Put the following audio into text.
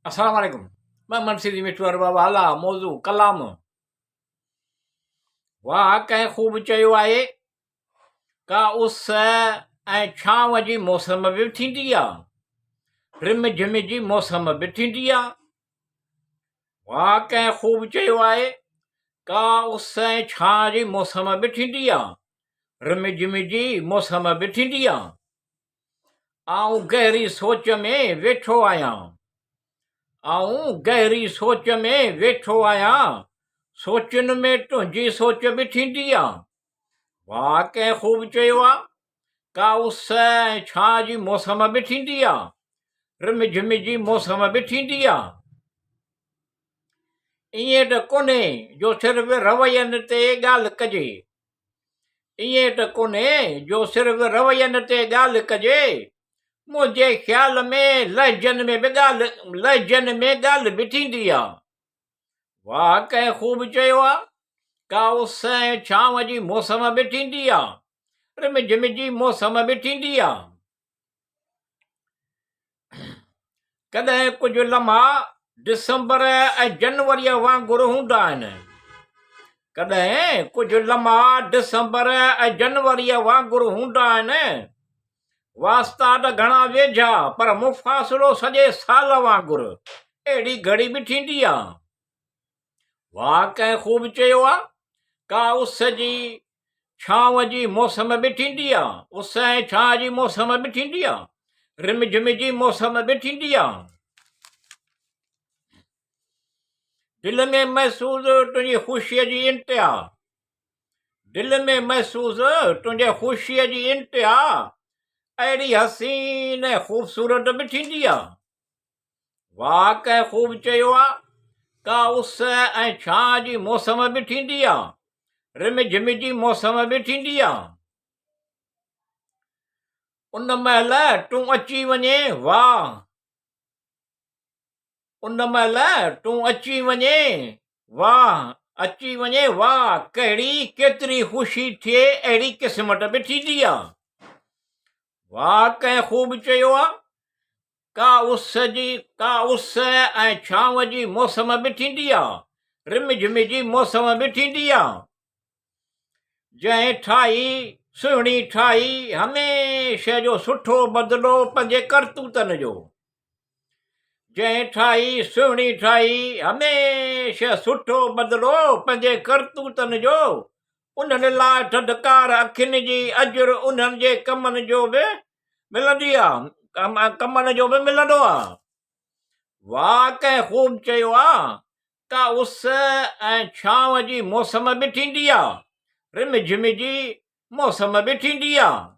अस्सलाम वालेकुम। मैं मनसीदी मिठू बाबा हाला मौजू क़लाम। वाह कंहिं ख़ूब चयो आहे का उस ऐं छांव जी मौसम बि थींदी आहे, रिम झिम जी मौसम बि थींदी आहे। वाह कंहिं ख़ूब चयो आहे का उस ऐं छांव जी मौसम बि थींदी आहे, रिम झिम जी मौसम बि थींदी आहे। आऊं गहरी सोच में वेठो आहियां, आऊं गहरी सोच में वेठो आहियां, सोचनि में तुंहिंजी सोच बि थींदी आहे। वाह कंहिं ख़ूब चयो आहे का उस ऐं छांव जी मौसम बि थींदी आहे, रिम झिम जी मौसम बि थींदी आहे। ईअं त कोन्हे जो सिर्फ़ रवैयनि ते ॻाल्हि कजे, ईअं त कोन्हे जो सिर्फ़ रवैयनि ते ॻाल्हि कजे, मुंहिंजे ख़्याल में लहजनि में ॻाल्हि बि थींदी आहे। वाह कंहिं ख़ूब चयो आहे का उस ऐं छांव जी मौसम बि थींदी आहे, रिम झिम जी मौसम बि थींदी आहे। कॾहिं कुझु लम्हा दिसंबर ऐं जनवरीअ वांगुरु हूंदा आहिनि, कॾहिं कुझु लम्हा दिसंबर ऐं जनवरीअ वांगुरु हूंदा आहिनि। वास्ता त घणा वेझा पर मुफ़ासिलो सॼे साल वांगुरु अहिड़ी घड़ी बि थींदी आहे। वाह कंहिं ख़ूब चयो आहे का उस जी छांव जी मौसम बि थींदी आहे, उस ऐं छांव जी मौसम बि थींदी आहे, रिम झिम जी मौसम बि थींदी आहे। दिलि में महसूस तुंहिंजी ख़ुशीअ जी इंतिहा, दिलि में महसूस तुंहिंजे ख़ुशीअ जी इंतिहा, अहिड़ी हसीन ऐं ख़ूबसूरत बि थींदी आहे। वाह कंहिं ख़ूब चयो आहे का उस ऐं छांव जी मौसम बि थींदी आहे, रिम झिम जी मौसम बि थींदी आहे। उन महिल तूं अची वञे वाह, उन महिल तूं अची वञे वाह, अची वञे वाह, कहिड़ी केतिरी ख़ुशी थिए अहिड़ी क़िस्मत बि थींदी आहे। वाह कंहिं ख़ूब चयो आहे का उस ऐं छांव जी मौसम बि थींदी आहे, रिम झिम जी मौसम बि थींदी आहे। जंहिं ठाही सुहिणी ठाही हमेशह जो सुठो बदिलो पंहिंजे करतूतनि जो, जंहिं ठाही सुहिणी ठाही हमेशह सुठो बदिलो पंहिंजे करतूतनि जो, उन्हनि लाइ थधिकार अखियुनि जी अजुर उन्हनि जे कमनि जो बि मिलंदी आहे, कमनि जो बि मिलंदो आहे। वाह कंहिं ख़ूब चयो आहे का उस ऐं छांव जी मौसम बि थींदी आहे, रिम झिम जी मौसम बि थींदी आहे।